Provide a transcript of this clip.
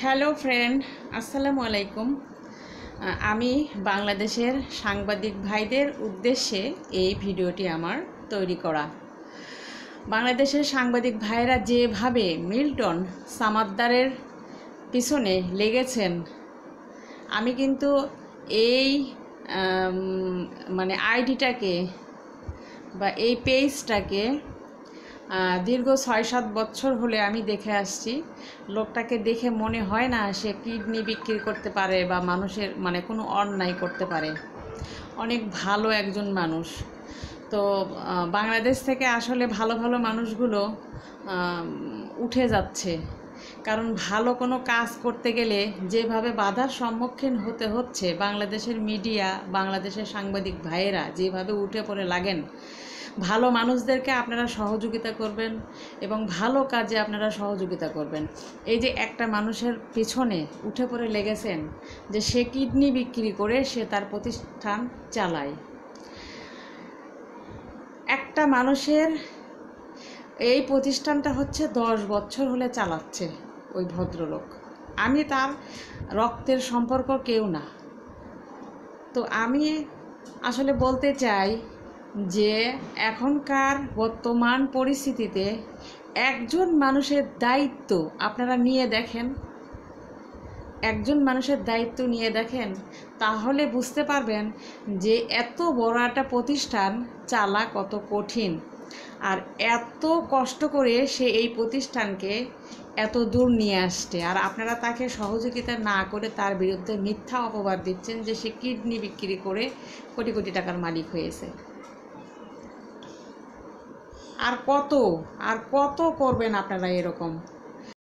Hello friend, আসসালামু আলাইকুম। আমি বাংলাদেশের সাংবাদিক ভাইদের উদ্দেশ্যে এই ভিডিওটি আমার তৈরি করা। বাংলাদেশের সাংবাদিক ভাইরা যেভাবে মিল্টন সামাদ্দারের পিছনে লেগেছেন, আমি কিন্তু এই আইডিটাকে বা এই পেজটাকে দীর্ঘ ৬-৭ বছর হলে আমি দেখে আসছি। লোকটাকে দেখে মনে হয় না সে কিডনি বিক্রি করতে পারে বা মানুষের কোনো অন্যায় করতে পারে। অনেক ভালো একজন মানুষ। তো বাংলাদেশ থেকে আসলে ভালো ভালো মানুষগুলো উঠে যাচ্ছে, কারণ ভালো কোনো কাজ করতে গেলে যেভাবে বাধার সম্মুখীন হতে হচ্ছে, বাংলাদেশের মিডিয়া, বাংলাদেশের সাংবাদিক ভাইয়েরা যেভাবে উঠে পড়ে লাগেন, ভালো মানুষদেরকে আপনারা সহযোগিতা করবেন এবং ভালো কাজে আপনারা সহযোগিতা করবেন। এই যে একটা মানুষের পিছনে উঠে পড়ে লেগেছেন যে সে কিডনি বিক্রি করে সে তার প্রতিষ্ঠান চালায়। একটা মানুষের এই প্রতিষ্ঠানটা হচ্ছে 10 বছর হলে চালাচ্ছে ওই ভদ্রলোক। আমি তার রক্তের সম্পর্ক কেউ না। তো আমি আসলে বলতে চাই যে এখনকার বর্তমান পরিস্থিতিতে একজন মানুষের দায়িত্ব আপনারা নিয়ে দেখেন, একজন মানুষের দায়িত্ব নিয়ে দেখেন, তাহলে বুঝতে পারবেন যে এত বড় একটা প্রতিষ্ঠান চালা কত কঠিন, আর এত কষ্ট করে সে এই প্রতিষ্ঠানকে এত দূর নিয়ে আসছে, আর আপনারা তাকে সহযোগিতা না করে তার বিরুদ্ধে মিথ্যা অপবাদ দিচ্ছেন যে সে কিডনি বিক্রি করে কোটি কোটি টাকার মালিক হয়েছে। আর কত করবেন আপনারা এরকম?